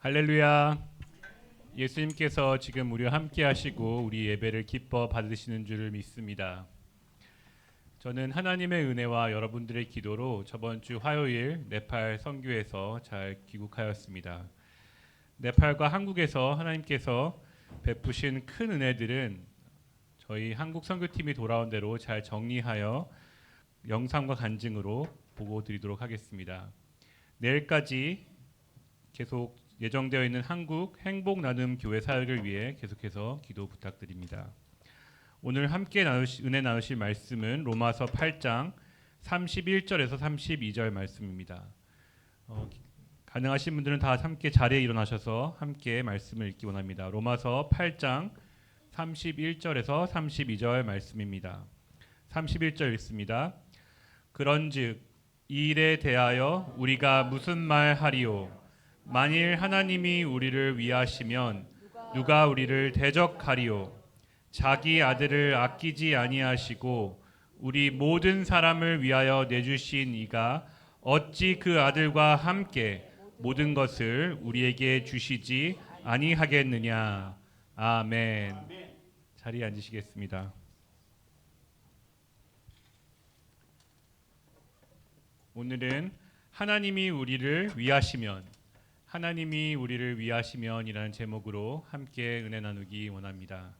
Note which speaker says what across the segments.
Speaker 1: 할렐루야. 예수님께서 지금 우리와 함께 하시고 우리 예배를 기뻐 받으시는 줄을 믿습니다. 저는 하나님의 은혜와 여러분들의 기도로 저번 주 화요일 네팔 선교에서 잘 귀국하였습니다. 네팔과 한국에서 하나님께서 베푸신 큰 은혜들은 저희 한국 선교팀이 돌아온 대로 잘 정리하여 영상과 간증으로 보고 드리도록 하겠습니다. 내일까지 계속 예정되어 있는 한국 행복 나눔 교회 사역을 위해 계속해서 기도 부탁드립니다. 오늘 함께 은혜 나누실 말씀은 로마서 8장 31절에서 32절 말씀입니다. 가능하신 분들은 다 함께 자리에 일어나셔서 함께 말씀을 읽기 원합니다. 로마서 8장 31절에서 32절 말씀입니다. 31절 읽습니다. 그런즉 이 일에 대하여 우리가 무슨 말 하리요? 만일 하나님이 우리를 위하시면 누가 우리를 대적하리요? 자기 아들을 아끼지 아니하시고 우리 모든 사람을 위하여 내주신 이가 어찌 그 아들과 함께 모든 것을 우리에게 주시지 아니하겠느냐. 아멘. 자리에 앉으시겠습니다. 오늘은 하나님이 우리를 위하시면이라는 제목으로 함께 은혜 나누기 원합니다.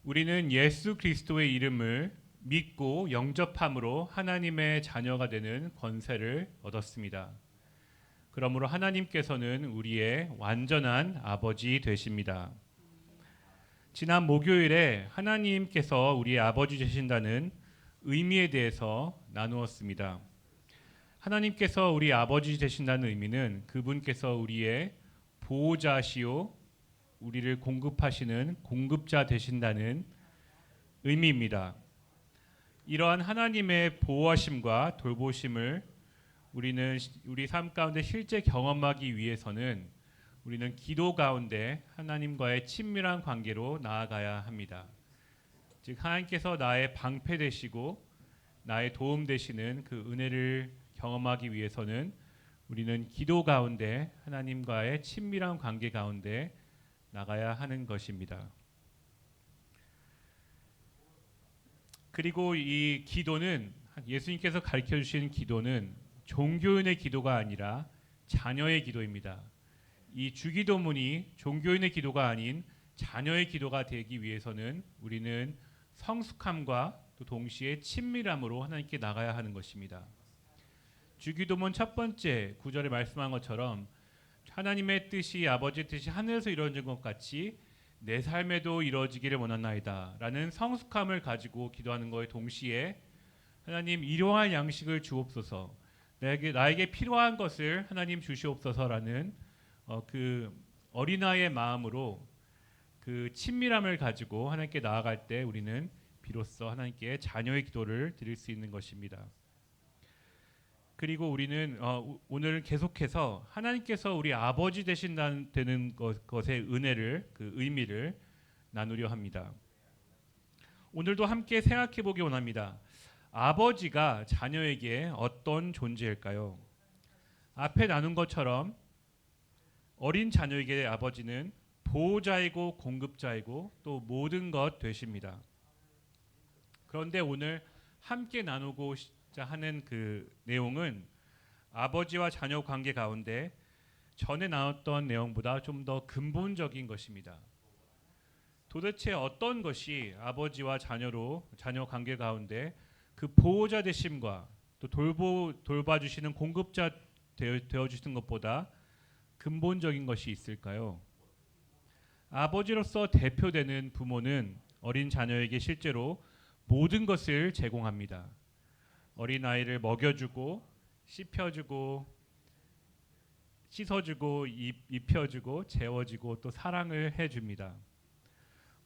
Speaker 1: 우리는 예수 그리스도의 이름을 믿고 영접함으로 하나님의 자녀가 되는 권세를 얻었습니다. 그러므로 하나님께서는 우리의 완전한 아버지 되십니다. 지난 목요일에 하나님께서 우리의 아버지 되신다는 의미에 대해서 나누었습니다. 하나님께서 우리 아버지 되신다는 의미는 그분께서 우리의 보호자시오 우리를 공급하시는 공급자 되신다는 의미입니다. 이러한 하나님의 보호하심과 돌보심을 우리는 우리 삶 가운데 실제 경험하기 위해서는 우리는 기도 가운데 하나님과의 친밀한 관계로 나아가야 합니다. 즉 하나님께서 나의 방패 되시고 나의 도움 되시는 그 은혜를 경험하기 위해서는 우리는 기도 가운데 하나님과의 친밀한 관계 가운데 나가야 하는 것입니다. 그리고 이 기도는 예수님께서 가르쳐 주신 기도는 종교인의 기도가 아니라 자녀의 기도입니다. 이 주기도문이 종교인의 기도가 아닌 자녀의 기도가 되기 위해서는 우리는 성숙함과 또 동시에 친밀함으로 하나님께 나가야 하는 것입니다. 주기도문 첫 번째 구절에 말씀한 것처럼 하나님의 뜻이 아버지의 뜻이 하늘에서 이루어진 것 같이 내 삶에도 이루어지기를 원하나이다 라는 성숙함을 가지고 기도하는 것에 동시에 하나님 일용할 양식을 주옵소서 나에게 필요한 것을 하나님 주시옵소서라는 그 어린아이의 마음으로 그 친밀함을 가지고 하나님께 나아갈 때 우리는 비로소 하나님께 자녀의 기도를 드릴 수 있는 것입니다. 그리고 우리는 오늘 계속해서 하나님께서 우리 아버지 되신다는 것의 은혜를 그 의미를 나누려 합니다. 오늘도 함께 생각해 보기 원합니다. 아버지가 자녀에게 어떤 존재일까요? 앞에 나눈 것처럼 어린 자녀에게 아버지는 보호자이고 공급자이고 또 모든 것 되십니다. 그런데 오늘 함께 나누고자 하는 그 내용은 아버지와 자녀 관계 가운데 전에 나눴던 내용보다 좀 더 근본적인 것입니다. 도대체 어떤 것이 아버지와 자녀 관계 가운데 그 보호자 되심과 또 돌봐주시는 공급자 되어주시는 것보다 근본적인 것이 있을까요? 아버지로서 대표되는 부모는 어린 자녀에게 실제로 모든 것을 제공합니다. 어린아이를 먹여주고 씹혀주고 씻어주고 입혀주고 재워주고 또 사랑을 해줍니다.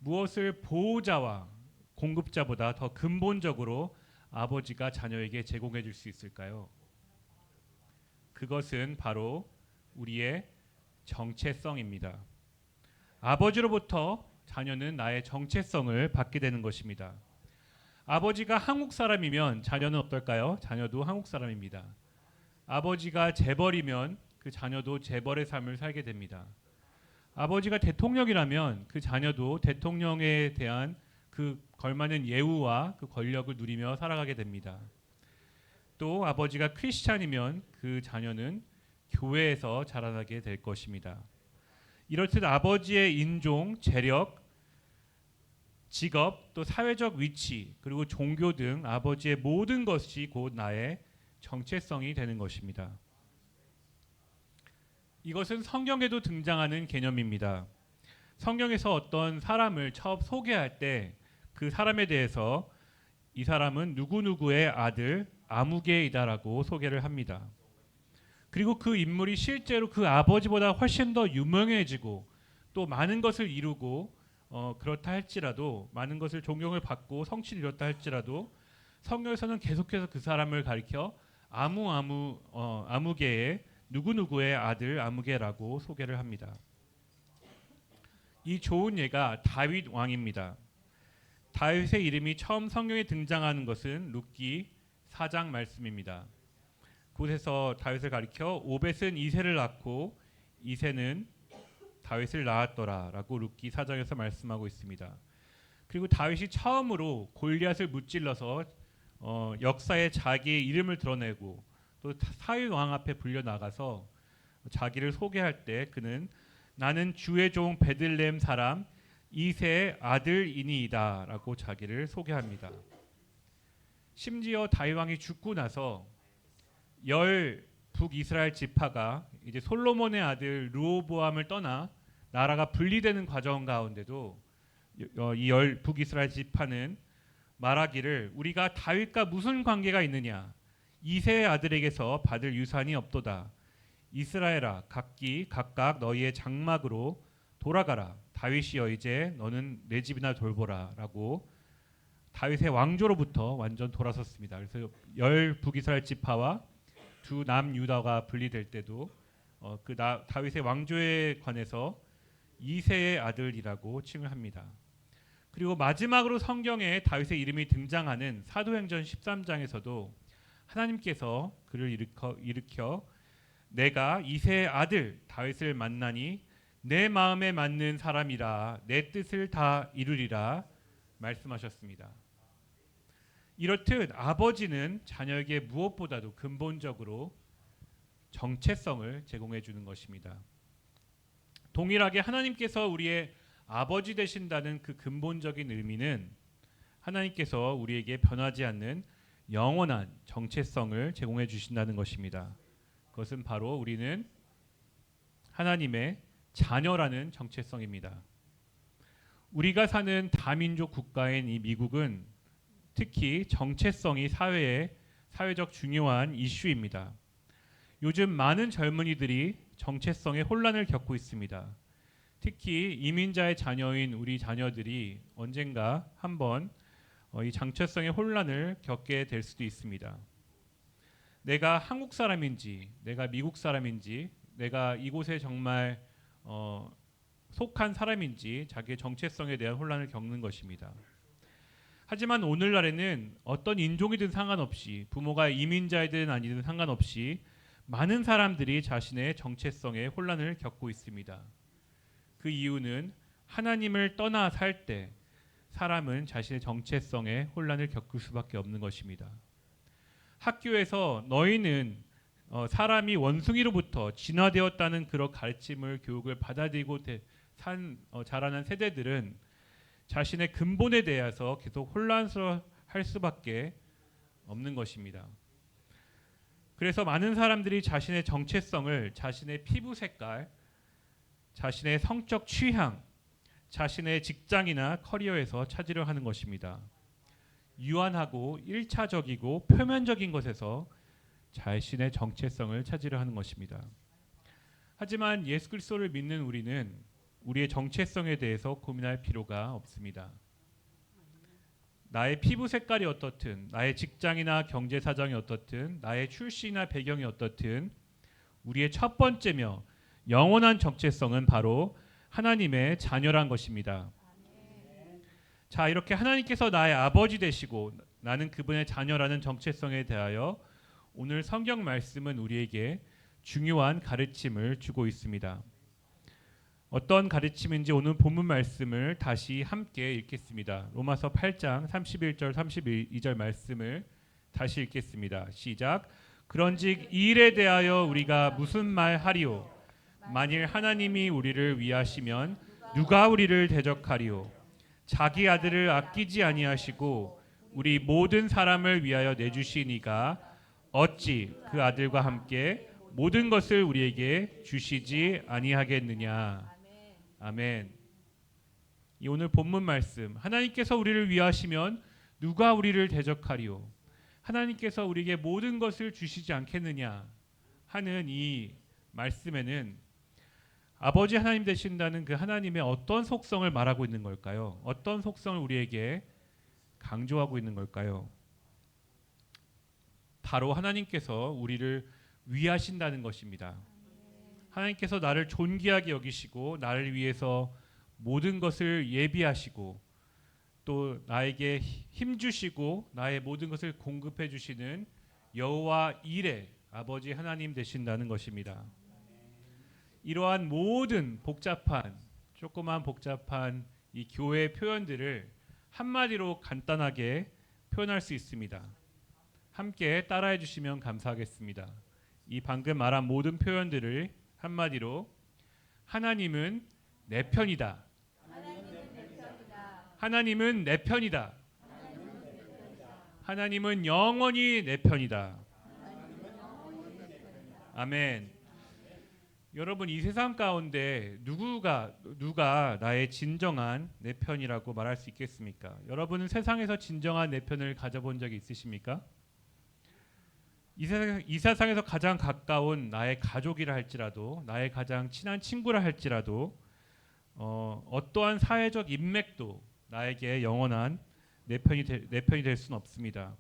Speaker 1: 무엇을 보호자와 공급자보다 더 근본적으로 아버지가 자녀에게 제공해 줄 수 있을까요? 그것은 바로 우리의 정체성입니다. 아버지로부터 자녀는 나의 정체성을 받게 되는 것입니다. 아버지가 한국 사람이면 자녀는 어떨까요? 자녀도 한국 사람입니다. 아버지가 재벌이면 그 그 자녀도 재벌의 삶을 살게 됩니다. 아버지가 대통령이라면 그 자녀도 대통령에 대한 그 걸맞는 예우와 그 권력을 누리며 살아가게 됩니다. 또 아버지가 크리스찬이면 그 자녀는 교회에서 자라나게 될 것입니다. 이렇듯 아버지의 인종, 재력, 직업, 또 사회적 위치, 그리고 종교 등 아버지의 모든 것이 곧 나의 정체성이 되는 것입니다. 이것은 성경에도 등장하는 개념입니다. 성경에서 어떤 사람을 처음 소개할 때 그 사람에 대해서 이 사람은 누구누구의 아들 아무개이다라고 소개를 합니다. 그리고 그 인물이 실제로 그 아버지보다 훨씬 더 유명해지고 또 많은 것을 이루고 그렇다 할지라도 많은 것을 존경을 받고 성취를 이뤘다 할지라도 성경에서는 계속해서 그 사람을 가리켜 아무개의 누구누구의 아들 아무개라고 소개를 합니다. 이 좋은 예가 다윗 왕입니다. 다윗의 이름이 처음 성경에 등장하는 것은 룻기 4장 말씀입니다. 그곳에서 다윗을 가리켜 오벳은 이새를 낳고 이새는 다윗을 낳았더라라고 룻기 4장에서 말씀하고 있습니다. 그리고 다윗이 처음으로 골리앗을 무찔러서 역사에 자기의 이름을 드러내고 또 사울 왕 앞에 불려 나가서 자기를 소개할 때 그는 나는 주의 종 베들레헴 사람 이새의 아들이니이다라고 자기를 소개합니다. 심지어 다윗 왕이 죽고 나서 10 북이스라엘 지파가 이제 솔로몬의 아들 르호보암을 떠나 나라가 분리되는 과정 가운데도 이 10 북이스라엘 지파는 말하기를 우리가 다윗과 무슨 관계가 있느냐 이새의 아들에게서 받을 유산이 없도다. 이스라엘아 각각 너희의 장막으로 돌아가라. 다윗이여 이제 너는 내 집이나 돌보라 라고 다윗의 왕조로부터 완전 돌아섰습니다. 그래서 10 북이스라엘 지파와 두 남유다가 분리될 때도 다윗의 왕조에 관해서 이새의 아들이라고 칭을 합니다. 그리고 마지막으로 성경에 다윗의 이름이 등장하는 사도행전 13장에서도 하나님께서 그를 일으켜 내가 이새의 아들 다윗을 만나니 내 마음에 맞는 사람이라 내 뜻을 다 이루리라 말씀하셨습니다. 이렇듯 아버지는 자녀에게 무엇보다도 근본적으로 정체성을 제공해 주는 것입니다. 동일하게 하나님께서 우리의 아버지 되신다는 그 근본적인 의미는 하나님께서 우리에게 변하지 않는 영원한 정체성을 제공해 주신다는 것입니다. 그것은 바로 우리는 하나님의 자녀라는 정체성입니다. 우리가 사는 다민족 국가인 이 미국은 특히 정체성이 사회적 중요한 이슈입니다. 요즘 많은 젊은이들이 정체성의 혼란을 겪고 있습니다. 특히 이민자의 자녀인 우리 자녀들이 언젠가 한번 이 정체성의 혼란을 겪게 될 수도 있습니다. 내가 한국 사람인지, 내가 미국 사람인지, 내가 이곳에 정말 속한 사람인지 자기의 정체성에 대한 혼란을 겪는 것입니다. 하지만 오늘날에는 어떤 인종이든 상관없이 부모가 이민자이든 아니든 상관없이 많은 사람들이 자신의 정체성에 혼란을 겪고 있습니다. 그 이유는 하나님을 떠나 살 때 사람은 자신의 정체성에 혼란을 겪을 수밖에 없는 것입니다. 학교에서 너희는 사람이 원숭이로부터 진화되었다는 그런 가르침을 교육을 받아들이고 자라난 세대들은 자신의 근본에 대해서 계속 혼란스러워할 수밖에 없는 것입니다. 그래서 많은 사람들이 자신의 정체성을 자신의 피부 색깔, 자신의 성적 취향, 자신의 직장이나 커리어에서 찾으려 하는 것입니다. 유한하고 1차적이고 표면적인 것에서 자신의 정체성을 찾으려 하는 것입니다. 하지만 예수 그리스도를 믿는 우리는 우리의 정체성에 대해서 고민할 필요가 없습니다. 나의 피부 색깔이 어떻든, 나의 직장이나 경제 사정이 어떻든, 나의 출신이나 배경이 어떻든 우리의 첫 번째며 영원한 정체성은 바로 하나님의 자녀란 것입니다. 자, 이렇게 하나님께서 나의 아버지 되시고 나는 그분의 자녀라는 정체성에 대하여 오늘 성경 말씀은 우리에게 중요한 가르침을 주고 있습니다. 어떤 가르침인지 오늘 본문 말씀을 다시 함께 읽겠습니다. 로마서 8장 31절 32절 말씀을 다시 읽겠습니다. 시작. 그런즉 이 일에 대하여 우리가 무슨 말 하리요? 만일 하나님이 우리를 위하시면 누가 우리를 대적하리요? 자기 아들을 아끼지 아니하시고 우리 모든 사람을 위하여 내주시니가 어찌 그 아들과 함께 모든 것을 우리에게 주시지 아니하겠느냐. 아멘. 이 오늘 본문 말씀, 하나님께서 우리를 위하시면 누가 우리를 대적하리요? 하나님께서 우리에게 모든 것을 주시지 않겠느냐 하는 이 말씀에는 아버지 하나님 되신다는 그 하나님의 어떤 속성을 말하고 있는 걸까요? 어떤 속성을 우리에게 강조하고 있는 걸까요? 바로 하나님께서 우리를 위하신다는 것입니다. 하나님께서 나를 존귀하게 여기시고 나를 위해서 모든 것을 예비하시고 또 나에게 힘 주시고 나의 모든 것을 공급해 주시는 여호와 일의 아버지 하나님 되신다는 것입니다. 이러한 모든 조그만 복잡한 이 교회의 표현들을 한마디로 간단하게 표현할 수 있습니다. 함께 따라해 주시면 감사하겠습니다. 이 방금 말한 모든 표현들을 한마디로 하나님은 내 편이다. 하나님은 내 편이다. 하나님은 영원히 내 편이다. 아멘. 여러분, 이 세상 가운데 누가 나의 진정한 내 편이라고 말할 수 있겠습니까? 여러분은 세상에서 진정한 내 편을 가져본 적이 있으십니까? 이 세상에서 가장 가까운 나의 가족이라 할지라도 나의 가장 친한 친구라 할지라도 어떠한 사회적 인맥도 나에게 영원한 내 편이 될 수는 없습니다.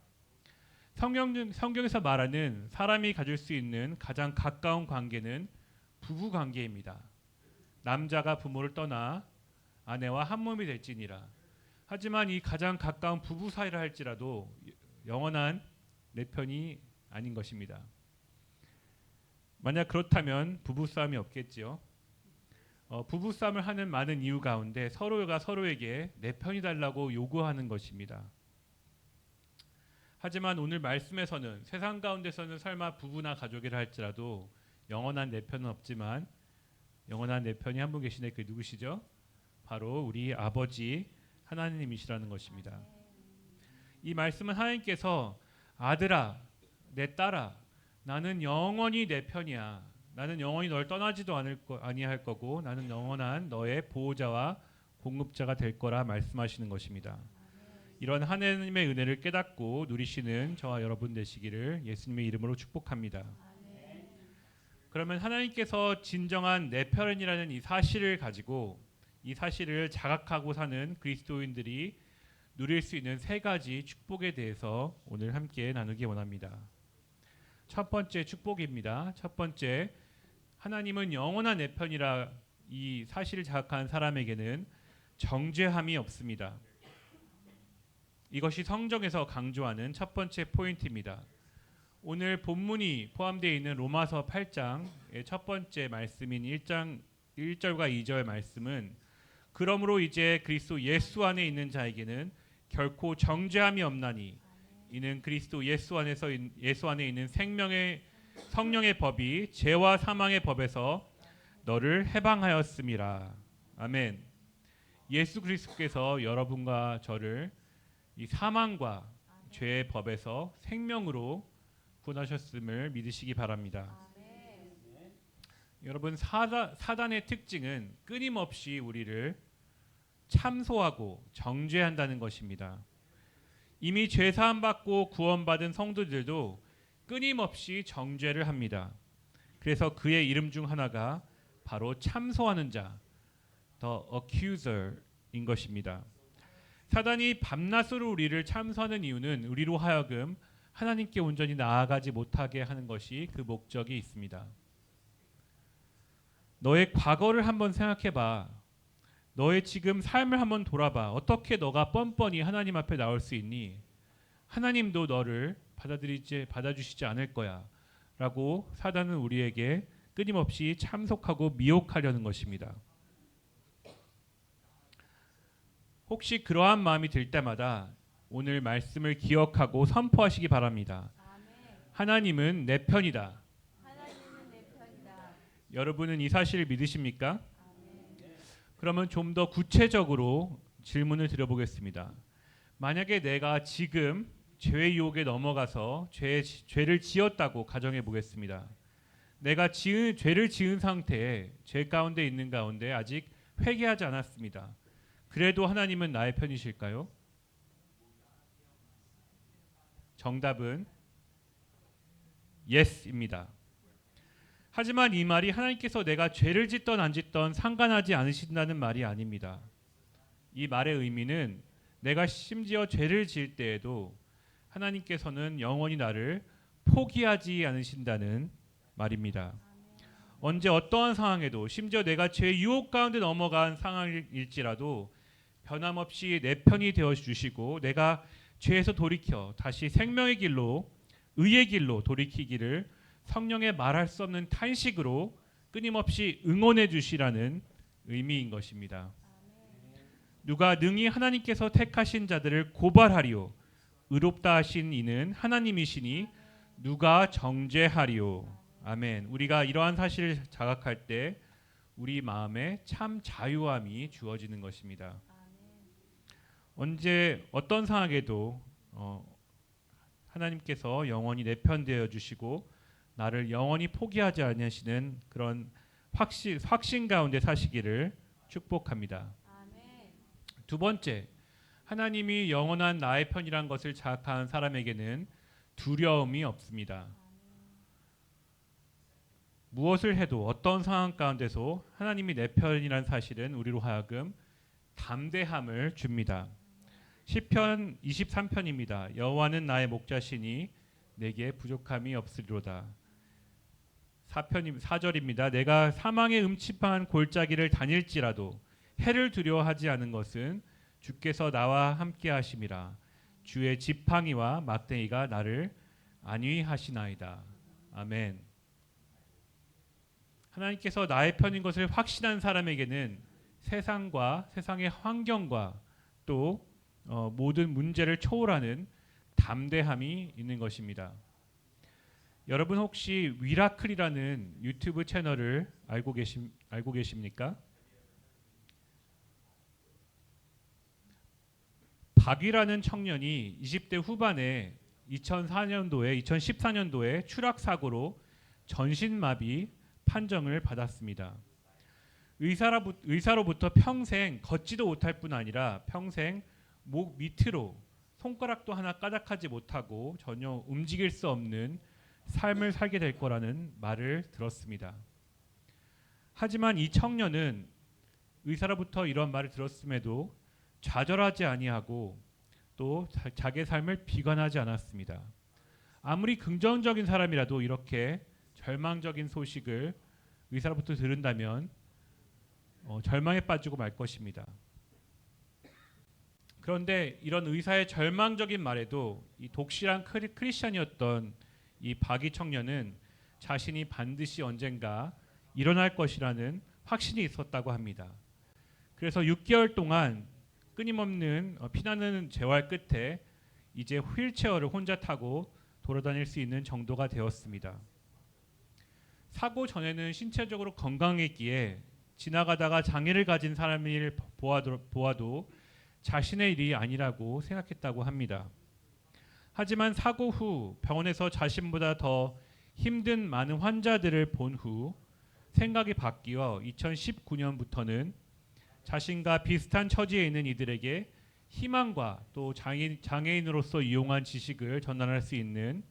Speaker 1: 성경에서 말하는 사람이 가질 수 있는 가장 가까운 관계는 부부 관계입니다. 남자가 부모를 떠나 아내와 한 몸이 될지니라. 하지만 이 가장 가까운 부부 사이라 할지라도 영원한 내 편이 아닌 것입니다. 만약 그렇다면 부부싸움이 없겠지요. 부부싸움을 하는 많은 이유 가운데 서로가 서로에게 내 편이 달라고 요구하는 것입니다. 하지만 오늘 말씀에서는 세상 가운데서는 설마 부부나 가족이라 할지라도 영원한 내 편은 없지만 영원한 내 편이 한 분 계시네. 그 누구시죠? 바로 우리 아버지 하나님이시라는 것입니다. 이 말씀은 하나님께서 아들아, 내 딸아, 나는 영원히 내 편이야. 나는 영원히 널 떠나지도 아니할 거고 나는 영원한 너의 보호자와 공급자가 될 거라 말씀하시는 것입니다. 이런 하나님의 은혜를 깨닫고 누리시는 저와 여러분 되시기를 예수님의 이름으로 축복합니다. 그러면 하나님께서 진정한 내 편이라는 이 사실을 가지고 이 사실을 자각하고 사는 그리스도인들이 누릴 수 있는 세 가지 축복에 대해서 오늘 함께 나누기 원합니다. 첫 번째 축복입니다. 첫 번째, 하나님은 영원한 내 편이라 이 사실을 자각한 사람에게는 정죄함이 없습니다. 이것이 성경에서 강조하는 첫 번째 포인트입니다. 오늘 본문이 포함되어 있는 로마서 8장의 첫 번째 말씀인 1장 1절과 2절 말씀은 그러므로 이제 그리스도 예수 안에 있는 자에게는 결코 정죄함이 없나니 이는 그리스도 예수 안에 있는 생명의 성령의 법이 죄와 사망의 법에서 너를 해방하였음이라. 아멘. 예수 그리스도께서 여러분과 저를 이 사망과 죄의 법에서 생명으로 구원하셨음을 믿으시기 바랍니다. 여러분, 사단의 특징은 끊임없이 우리를 참소하고 정죄한다는 것입니다. 이미 죄 사함 받고 구원받은 성도들도 끊임없이 정죄를 합니다. 그래서 그의 이름 중 하나가 바로 참소하는 자, the accuser인 것입니다. 사단이 밤낮으로 우리를 참소하는 이유는 우리로 하여금 하나님께 온전히 나아가지 못하게 하는 것이 그 목적이 있습니다. 너의 과거를 한번 생각해봐. 너의 지금 삶을 한번 돌아봐. 어떻게 너가 뻔뻔히 하나님 앞에 나올 수 있니? 하나님도 너를 받아주시지 않을 거야 라고 사단은 우리에게 끊임없이 참속하고 미혹하려는 것입니다. 혹시 그러한 마음이 들 때마다 오늘 말씀을 기억하고 선포하시기 바랍니다. 하나님은 내 편이다. 여러분은 이 사실을 믿으십니까? 그러면 좀 더 구체적으로 질문을 드려보겠습니다. 만약에 내가 지금 죄의 유혹에 넘어가서 죄를 지었다고 가정해 보겠습니다. 내가 죄를 지은 상태에 죄 가운데 있는 가운데 아직 회개하지 않았습니다. 그래도 하나님은 나의 편이실까요? 정답은 yes입니다. 하지만 이 말이 하나님께서 내가 죄를 짓던 안 짓던 상관하지 않으신다는 말이 아닙니다. 이 말의 의미는 내가 심지어 죄를 지을 때에도 하나님께서는 영원히 나를 포기하지 않으신다는 말입니다. 언제 어떠한 상황에도 심지어 내가 죄의 유혹 가운데 넘어간 상황일지라도 변함없이 내 편이 되어 주시고 내가 죄에서 돌이켜 다시 생명의 길로 의의 길로 돌이키기를 성령의 말할 수 없는 탄식으로 끊임없이 응원해 주시라는 의미인 것입니다. 누가 능히 하나님께서 택하신 자들을 고발하리요 의롭다 하신 이는 하나님이시니 누가 정죄하리요. 아멘. 우리가 이러한 사실을 자각할 때 우리 마음에 참 자유함이 주어지는 것입니다. 언제 어떤 상황에도 하나님께서 영원히 내 편 되어 주시고 나를 영원히 포기하지 않으시는 그런 확신 가운데 사시기를 축복합니다. 두 번째, 하나님이 영원한 나의 편이란 것을 자각하는 사람에게는 두려움이 없습니다. 무엇을 해도 어떤 상황 가운데서 하나님이 내 편이란 사실은 우리로 하여금 담대함을 줍니다. 시편 23편입니다. 여호와는 나의 목자시니 내게 부족함이 없으리로다. 4절입니다. 내가 사망의 음침한 골짜기를 다닐지라도 해를 두려워하지 않은 것은 주께서 나와 함께 하심이라. 주의 지팡이와 막대기가 나를 안위하시나이다. 아멘. 하나님께서 나의 편인 것을 확신한 사람에게는 세상과 세상의 환경과 또 모든 문제를 초월하는 담대함이 있는 것입니다. 여러분 혹시 위라클이라는 유튜브 채널을 알고 계십니까? 박이라는 청년이 20대 후반에 2014년도에 추락 사고로 전신마비 판정을 받았습니다. 의사로부터 평생 걷지도 못할 뿐 아니라 평생 목 밑으로 손가락도 하나 까닥하지 못하고 전혀 움직일 수 없는 삶을 살게 될 거라는 말을 들었습니다. 하지만 이 청년은 의사로부터 이런 말을 들었음에도 좌절하지 아니하고 또 자기의 삶을 비관하지 않았습니다. 아무리 긍정적인 사람이라도 이렇게 절망적인 소식을 의사로부터 들은다면 절망에 빠지고 말 것입니다. 그런데 이런 의사의 절망적인 말에도 이 독실한 크리스찬이었던 이 박이 청년은 자신이 반드시 언젠가 일어날 것이라는 확신이 있었다고 합니다. 그래서 6개월 동안 끊임없는 피나는 재활 끝에 이제 휠체어를 혼자 타고 돌아다닐 수 있는 정도가 되었습니다. 사고 전에는 신체적으로 건강했기에 지나가다가 장애를 가진 사람을 보아도 자신의 일이 아니라고 생각했다고 합니다. 하지만 사고 후 병원에서 자신보다 더 힘든 많은 환자들을 본 후 생각이 바뀌어 2019년부터는 자신과 비슷한 처지에 있는 이들에게 희망과 또 장애인으로서 이용한 지식을 전달할 수 있는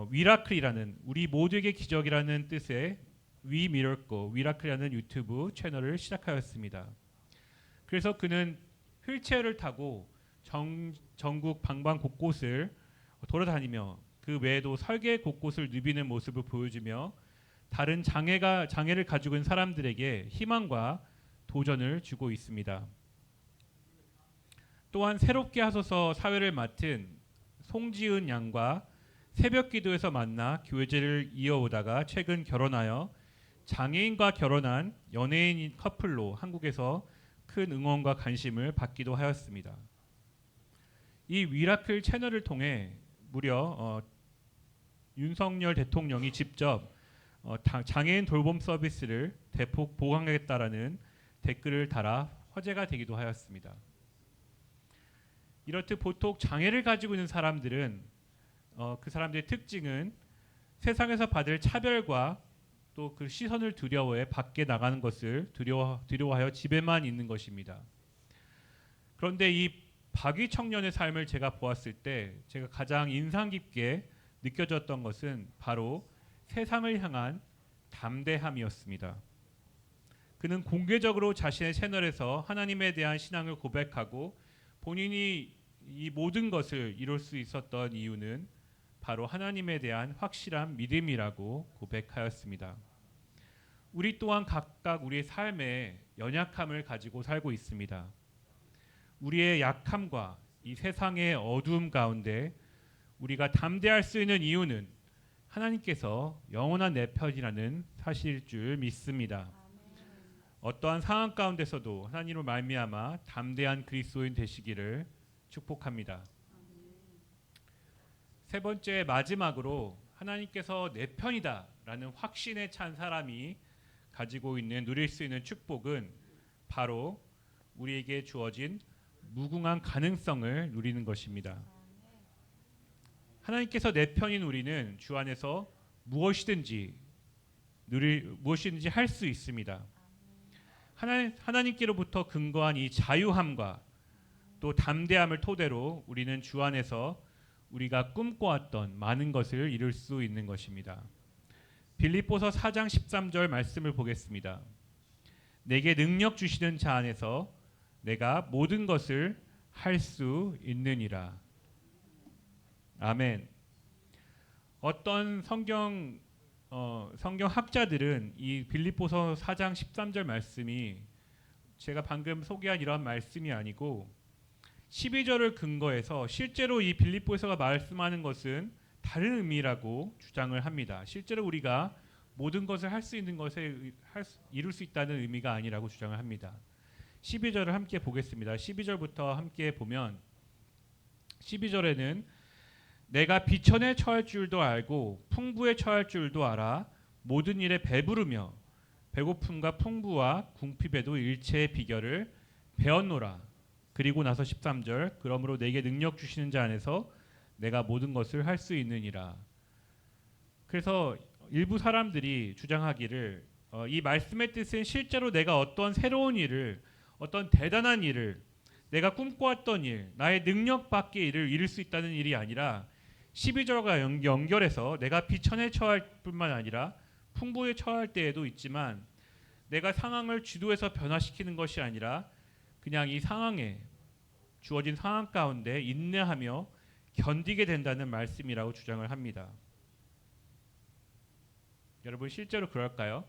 Speaker 1: 위라클이라는 우리 모두에게 기적이라는 뜻의 위라클이라는 유튜브 채널을 시작하였습니다. 그래서 그는 휠체어를 타고 전국 방방 곳곳을 돌아다니며 그 외에도 설계 곳곳을 누비는 모습을 보여주며 다른 장애를 가지고 있는 사람들에게 희망과 도전을 주고 있습니다. 또한 새롭게 하소서 사회를 맡은 송지은 양과 새벽 기도에서 만나 교제를 이어오다가 최근 결혼하여 장애인과 결혼한 연예인 커플로 한국에서 큰 응원과 관심을 받기도 하였습니다. 이 미라클 채널을 통해 무려 윤석열 대통령이 직접 장애인 돌봄 서비스를 대폭 보강하겠다라는 댓글을 달아 화제가 되기도 하였습니다. 이렇듯 보통 장애를 가지고 있는 사람들은 그 사람들의 특징은 세상에서 받을 차별과 또 그 시선을 두려워해 밖에 나가는 것을 두려워하여 집에만 있는 것입니다. 그런데 이 박위 청년의 삶을 제가 보았을 때 제가 가장 인상 깊게 느껴졌던 것은 바로 세상을 향한 담대함이었습니다. 그는 공개적으로 자신의 채널에서 하나님에 대한 신앙을 고백하고 본인이 이 모든 것을 이룰 수 있었던 이유는 바로 하나님에 대한 확실한 믿음이라고 고백하였습니다. 우리 또한 각각 우리의 삶에 연약함을 가지고 살고 있습니다. 우리의 약함과 이 세상의 어두움 가운데 우리가 담대할 수 있는 이유는 하나님께서 영원한 내 편이라는 사실일 줄 믿습니다. 어떠한 상황 가운데서도 하나님으로 말미암아 담대한 그리스도인 되시기를 축복합니다. 세 번째 마지막으로 하나님께서 내 편이다라는 확신에 찬 사람이 가지고 있는 누릴 수 있는 축복은 바로 우리에게 주어진 무궁한 가능성을 누리는 것입니다. 하나님께서 내 편인 우리는 주 안에서 무엇이든지 할 수 있습니다. 하나님께로부터 근거한 이 자유함과 또 담대함을 토대로 우리는 주 안에서 우리가 꿈꿔왔던 많은 것을 이룰 수 있는 것입니다. 빌립보서 4장 13절 말씀을 보겠습니다. 내게 능력 주시는 자 안에서 내가 모든 것을 할 수 있느니라. 아멘. 어떤 성경 학자들은 이 빌립보서 4장 13절 말씀이 제가 방금 소개한 이런 말씀이 아니고 12절을 근거해서 실제로 이 빌립보서가 말씀하는 것은 다른 의미라고 주장을 합니다. 실제로 우리가 모든 것을 할 수 있는 것에 이룰 수 있다는 의미가 아니라고 주장을 합니다. 12절을 함께 보겠습니다. 12절부터 함께 보면 12절에는 내가 비천에 처할 줄도 알고 풍부에 처할 줄도 알아 모든 일에 배부르며 배고픔과 풍부와 궁핍에도 일체의 비결을 배웠노라. 그리고 나서 13절 그러므로 내게 능력 주시는 자 안에서 내가 모든 것을 할 수 있느니라. 그래서 일부 사람들이 주장하기를 이 말씀의 뜻은 실제로 내가 어떤 새로운 일을 어떤 대단한 일을 내가 꿈꿔왔던 일 나의 능력 밖의 일을 이룰 수 있다는 일이 아니라 12절과 연결해서 내가 비천에 처할 뿐만 아니라 풍부에 처할 때에도 있지만 내가 상황을 주도해서 변화시키는 것이 아니라 그냥 이 상황에 주어진 상황 가운데 인내하며 견디게 된다는 말씀이라고 주장을 합니다. 여러분 실제로 그럴까요?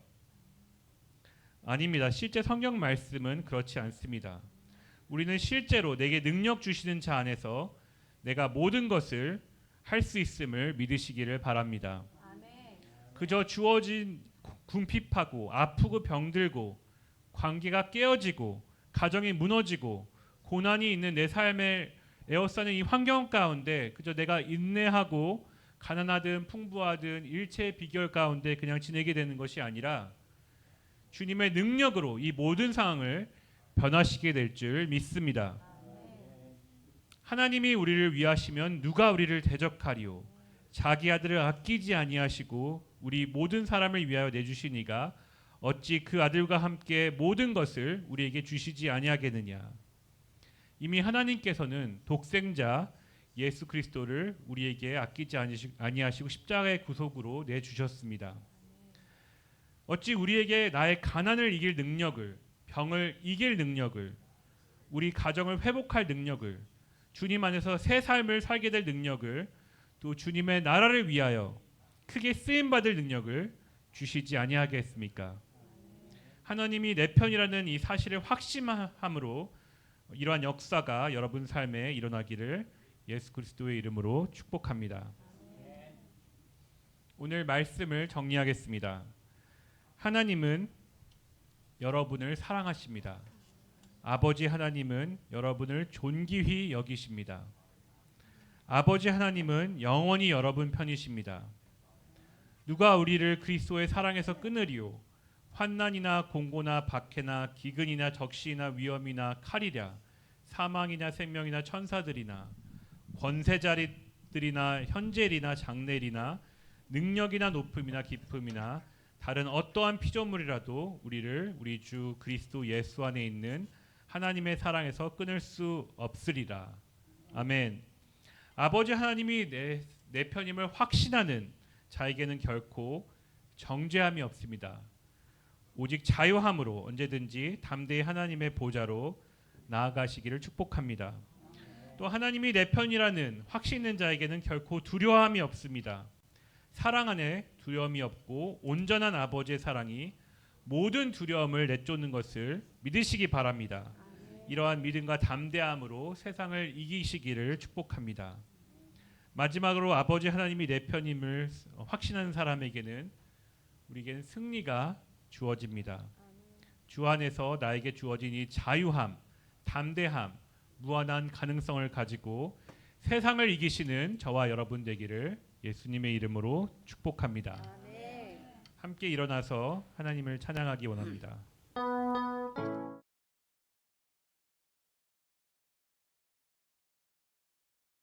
Speaker 1: 아닙니다. 실제 성경 말씀은 그렇지 않습니다. 우리는 실제로 내게 능력 주시는 자 안에서 내가 모든 것을 할 수 있음을 믿으시기를 바랍니다. 그저 주어진 궁핍하고 아프고 병들고 관계가 깨어지고 가정이 무너지고 고난이 있는 내 삶에 에워싸는 이 환경 가운데 그저 내가 인내하고 가난하든 풍부하든 일체의 비결 가운데 그냥 지내게 되는 것이 아니라 주님의 능력으로 이 모든 상황을 변화시키게 될 줄 믿습니다. 하나님이 우리를 위하시면 누가 우리를 대적하리요. 자기 아들을 아끼지 아니하시고 우리 모든 사람을 위하여 내주시니가 어찌 그 아들과 함께 모든 것을 우리에게 주시지 아니하겠느냐. 이미 하나님께서는 독생자 예수 그리스도를 우리에게 아끼지 아니하시고 십자가의 구속으로 내주셨습니다. 어찌 우리에게 나의 가난을 이길 능력을, 병을 이길 능력을, 우리 가정을 회복할 능력을, 주님 안에서 새 삶을 살게 될 능력을, 또 주님의 나라를 위하여 크게 쓰임받을 능력을 주시지 아니하겠습니까? 하나님이 내 편이라는 이 사실을 확신함으로 이러한 역사가 여러분 삶에 일어나기를 예수 그리스도의 이름으로 축복합니다. 오늘 말씀을 정리하겠습니다. 하나님은 여러분을 사랑하십니다. 아버지 하나님은 여러분을 존귀히 여기십니다. 아버지 하나님은 영원히 여러분 편이십니다. 누가 우리를 그리스도의 사랑에서 끊으리요? 환난이나 공고나 박해나 기근이나 적시나 위험이나 칼이랴 사망이나 생명이나 천사들이나 권세자들이나 현재일이나 장래일이나 능력이나 높음이나 깊음이나 다른 어떠한 피조물이라도 우리를 우리 주 그리스도 예수 안에 있는 하나님의 사랑에서 끊을 수 없으리라. 아멘. 아버지 하나님이 내 편임을 확신하는 자에게는 결코 정죄함이 없습니다. 오직 자유함으로 언제든지 담대히 하나님의 보좌로 나아가시기를 축복합니다. 또 하나님이 내 편이라는 확신 있는 자에게는 결코 두려움이 없습니다. 사랑 안에 두려움이 없고 온전한 아버지의 사랑이 모든 두려움을 내쫓는 것을 믿으시기 바랍니다. 이러한 믿음과 담대함으로 세상을 이기시기를 축복합니다. 마지막으로 아버지 하나님이 내 편임을 확신하는 사람에게는 우리에게는 승리가 주어집니다. 주 안에서 나에게 주어진 이 자유함, 담대함, 무한한 가능성을 가지고 세상을 이기시는 저와 여러분 되기를 예수님의 이름으로 축복합니다. 함께 일어나서 하나님을 찬양하기 원합니다.